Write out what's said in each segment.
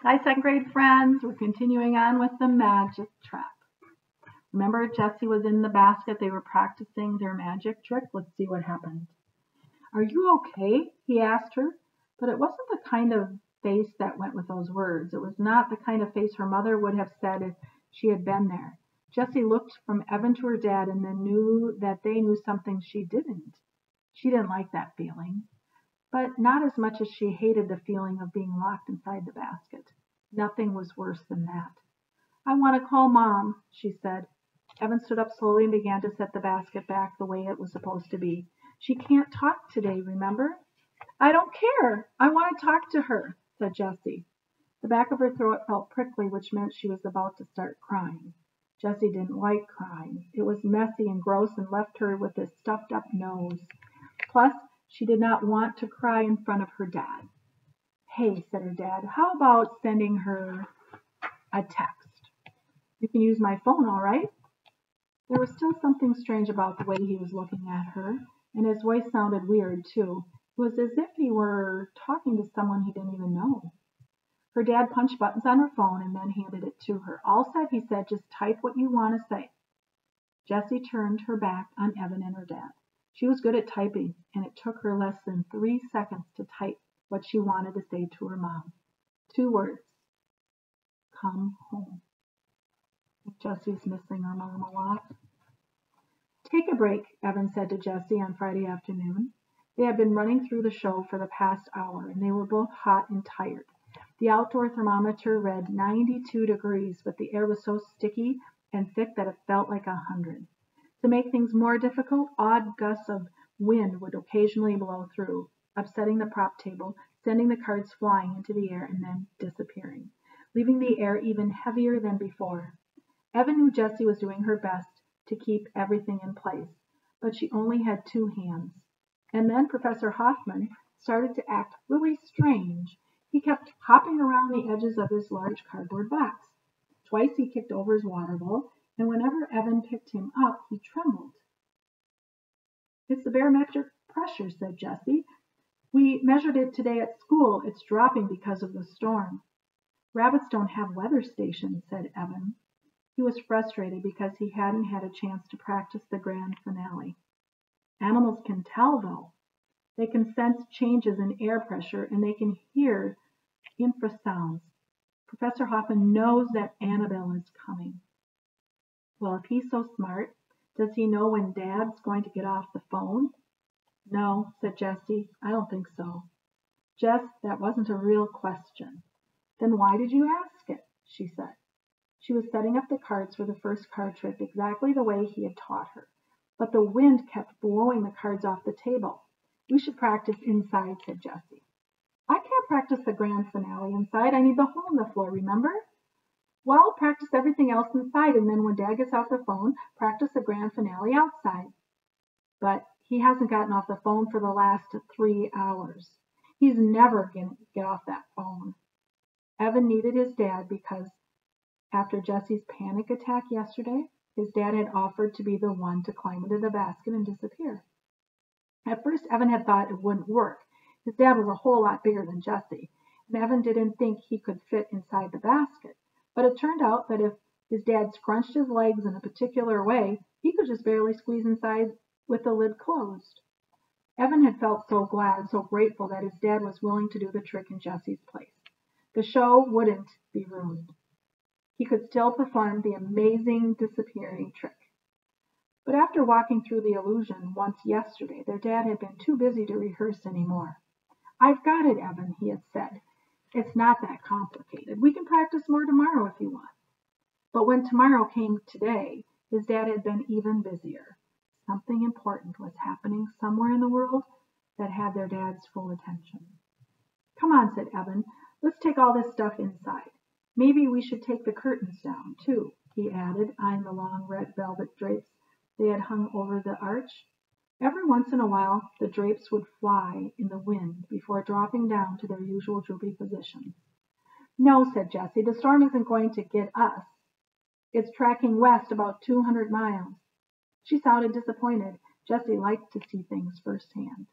Hi, second grade friends. We're continuing on with the magic trap. Remember, Jessie was in the basket. They were practicing their magic trick. Let's see what happened. Are you okay? He asked her. But it wasn't the kind of face that went with those words. It was not the kind of face her mother would have said if she had been there. Jessie looked from Evan to her dad and then knew that they knew something she didn't. She didn't like that feeling, but not as much as she hated the feeling of being locked inside the basket. Nothing was worse than that. I want to call Mom, she said. Evan stood up slowly and began to set the basket back the way it was supposed to be. She can't talk today, remember? I don't care. I want to talk to her, said Jessie. The back of her throat felt prickly, which meant she was about to start crying. Jessie didn't like crying. It was messy and gross and left her with a stuffed-up nose. Plus, she did not want to cry in front of her dad. Hey, said her dad, how about sending her a text? You can use my phone, all right? There was still something strange about the way he was looking at her, and his voice sounded weird, too. It was as if he were talking to someone he didn't even know. Her dad punched buttons on her phone and then handed it to her. All set, he said, just type what you want to say. Jessie turned her back on Evan and her dad. She was good at typing, and it took her less than 3 seconds to type what she wanted to say to her mom. 2 words. Come home. Jessie's missing her mom a lot. Take a break, Evan said to Jessie on Friday afternoon. They had been running through the show for the past hour, and they were both hot and tired. The outdoor thermometer read 92 degrees, but the air was so sticky and thick that it felt like 100. To make things more difficult, odd gusts of wind would occasionally blow through, upsetting the prop table, sending the cards flying into the air and then disappearing, leaving the air even heavier than before. Evan knew Jessie was doing her best to keep everything in place, but she only had 2 hands. And then Professor Hoffman started to act really strange. He kept hopping around the edges of his large cardboard box. Twice he kicked over his water bowl, and whenever Evan picked him up, he trembled. It's the barometric pressure, said Jessie. We measured it today at school. It's dropping because of the storm. Rabbits don't have weather stations, said Evan. He was frustrated because he hadn't had a chance to practice the grand finale. Animals can tell, though. They can sense changes in air pressure, and they can hear infrasounds. Professor Hoffman knows that Annabelle is coming. Well, if he's so smart, does he know when Dad's going to get off the phone? No, said Jessie. I don't think so. Jess, that wasn't a real question. Then why did you ask it? She said. She was setting up the cards for the first card trick exactly the way he had taught her. But the wind kept blowing the cards off the table. We should practice inside, said Jessie. I can't practice the grand finale inside. I need the hole in the floor, remember? Well, practice everything else inside, and then when Dad gets off the phone, practice the grand finale outside. But he hasn't gotten off the phone for the last 3 hours. He's never going to get off that phone. Evan needed his dad because after Jessie's panic attack yesterday, his dad had offered to be the one to climb into the basket and disappear. At first, Evan had thought it wouldn't work. His dad was a whole lot bigger than Jessie, and Evan didn't think he could fit inside the basket. But it turned out that if his dad scrunched his legs in a particular way, he could just barely squeeze inside with the lid closed. Evan had felt so glad and so grateful that his dad was willing to do the trick in Jessie's place. The show wouldn't be ruined. He could still perform the amazing disappearing trick. But after walking through the illusion once yesterday, their dad had been too busy to rehearse anymore. I've got it, Evan, he had said. It's not that complicated. We can practice more tomorrow if you want. But when tomorrow came today, his dad had been even busier. Something important was happening somewhere in the world that had their dad's full attention. Come on, said Evan. Let's take all this stuff inside. Maybe we should take the curtains down, too, he added, eyeing the long red velvet drapes they had hung over the arch. Every once in a while, the drapes would fly in the wind before dropping down to their usual droopy position. No, said Jessie, the storm isn't going to get us. It's tracking west about 200 miles. She sounded disappointed. Jessie liked to see things firsthand.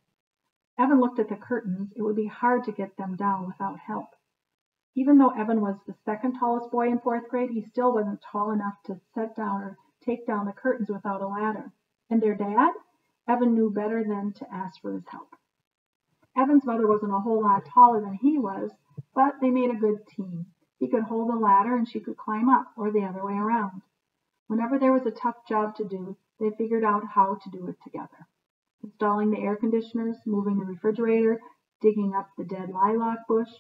Evan looked at the curtains. It would be hard to get them down without help. Even though Evan was the second tallest boy in fourth grade, he still wasn't tall enough to set down or take down the curtains without a ladder. And their dad? Evan knew better than to ask for his help. Evan's mother wasn't a whole lot taller than he was, but they made a good team. He could hold the ladder and she could climb up, or the other way around. Whenever there was a tough job to do, they figured out how to do it together. Installing the air conditioners, moving the refrigerator, digging up the dead lilac bush.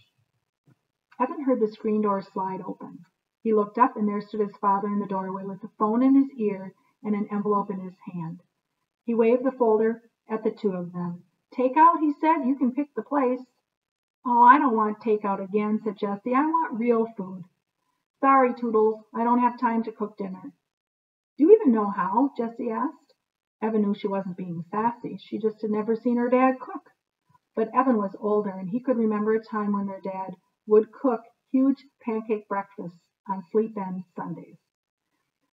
Evan heard the screen door slide open. He looked up, and there stood his father in the doorway with the phone in his ear and an envelope in his hand. He waved the folder at the two of them. "Take out," he said. "You can pick the place." "Oh, I don't want takeout again," said Jessie. "I want real food." "Sorry, Toodles, I don't have time to cook dinner." "Do you even know how?" Jessie asked. Evan knew she wasn't being sassy. She just had never seen her dad cook. But Evan was older, and he could remember a time when their dad would cook huge pancake breakfasts on sleep-in Sundays.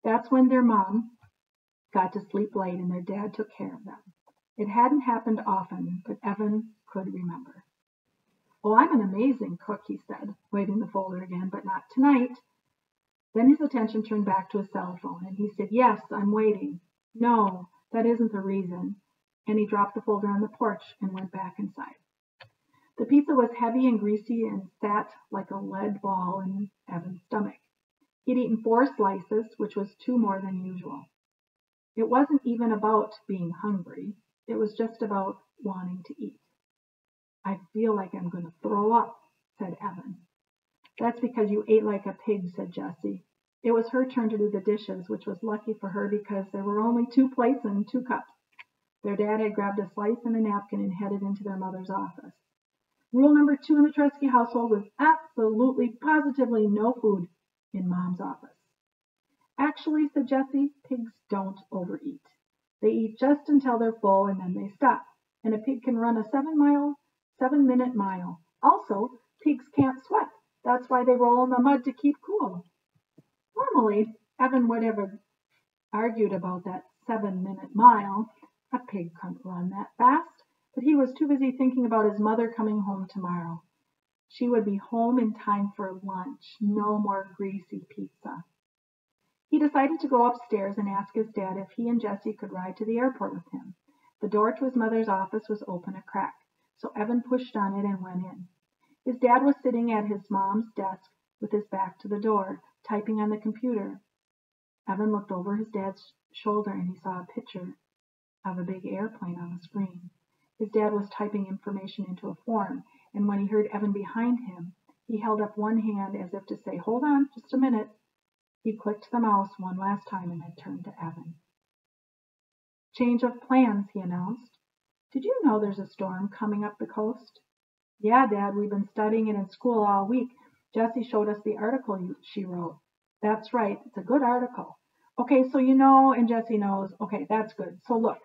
That's when their mom got to sleep late and their dad took care of them. It hadn't happened often, but Evan could remember. "Oh, I'm an amazing cook," he said, waving the folder again, "but not tonight." Then his attention turned back to his cell phone, and he said, "Yes, I'm waiting." "No, that isn't the reason." And he dropped the folder on the porch and went back inside. The pizza was heavy and greasy and sat like a lead ball in Evan's stomach. He'd eaten 4 slices, which was 2 more than usual. It wasn't even about being hungry. It was just about wanting to eat. "I feel like I'm going to throw up," said Evan. "That's because you ate like a pig," said Jessie. It was her turn to do the dishes, which was lucky for her because there were only 2 plates and 2 cups. Their dad had grabbed a slice and a napkin and headed into their mother's office. Rule number 2 in the Tresky household was absolutely, positively no food in Mom's office. "Actually," said Jessie, "pigs don't overeat. They eat just until they're full and then they stop. And a pig can run a 7-minute mile. Also, pigs can't sweat. That's why they roll in the mud to keep cool." Normally, Evan would have argued about that 7-minute mile. A pig couldn't run that fast. But he was too busy thinking about his mother coming home tomorrow. She would be home in time for lunch. No more greasy pizza. He decided to go upstairs and ask his dad if he and Jessie could ride to the airport with him. The door to his mother's office was open a crack, so Evan pushed on it and went in. His dad was sitting at his mom's desk with his back to the door, typing on the computer. Evan looked over his dad's shoulder and he saw a picture of a big airplane on the screen. His dad was typing information into a form, and when he heard Evan behind him, he held up one hand as if to say, "Hold on, just a minute." He clicked the mouse one last time and then turned to Evan. "Change of plans," he announced. "Did you know there's a storm coming up the coast?" "Yeah, Dad, we've been studying it in school all week. Jessie showed us the article she wrote." "That's right, it's a good article." "Okay, so you know, and Jessie knows." "Okay, that's good. So look,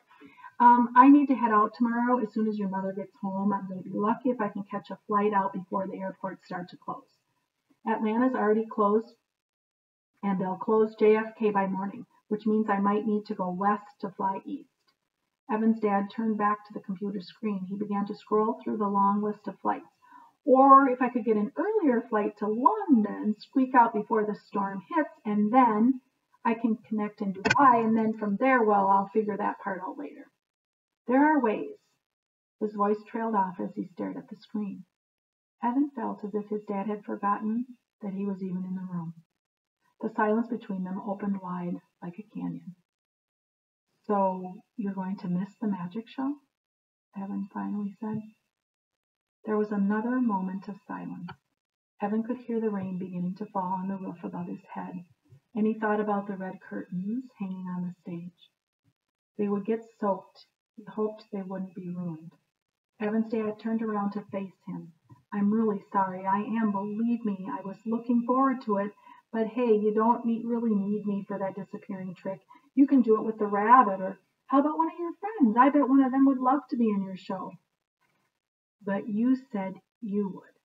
I need to head out tomorrow as soon as your mother gets home. I'm going to be lucky if I can catch a flight out before the airports start to close. Atlanta's already closed, and they'll close JFK by morning, which means I might need to go west to fly east." Evan's dad turned back to the computer screen. He began to scroll through the long list of flights. "Or if I could get an earlier flight to London, squeak out before the storm hits, and then I can connect in Dubai, and then from there, well, I'll figure that part out later. There are ways." His voice trailed off as he stared at the screen. Evan felt as if his dad had forgotten that he was even in the room. The silence between them opened wide like a canyon. "So you're going to miss the magic show?" Evan finally said. There was another moment of silence. Evan could hear the rain beginning to fall on the roof above his head, and he thought about the red curtains hanging on the stage. They would get soaked. He hoped they wouldn't be ruined. Evan's dad turned around to face him. "I'm really sorry. I am. Believe me, I was looking forward to it. But hey, you don't really need me for that disappearing trick. You can do it with the rabbit, or how about one of your friends? I bet one of them would love to be in your show." "But you said you would."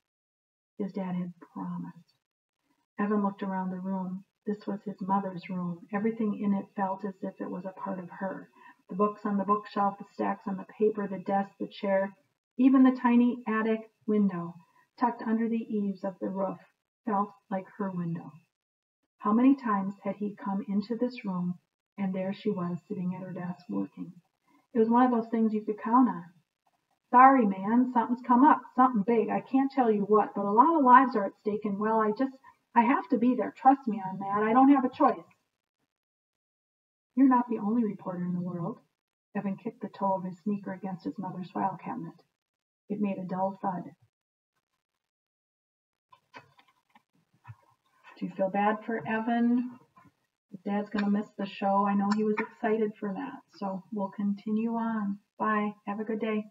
His dad had promised. Evan looked around the room. This was his mother's room. Everything in it felt as if it was a part of her. The books on the bookshelf, the stacks on the paper, the desk, the chair, even the tiny attic window tucked under the eaves of the roof felt like her window. How many times had he come into this room, and there she was sitting at her desk working? It was one of those things you could count on. Sorry, man, something's come up, something big. I can't tell you what, but a lot of lives are at stake, and well, I have to be there. Trust me on that. I don't have a choice. You're not the only reporter in the world. Evan kicked the toe of his sneaker against his mother's file cabinet. It made a dull thud. Do you feel bad for Evan? His dad's going to miss the show. I know he was excited for that. So we'll continue on. Bye. Have a good day.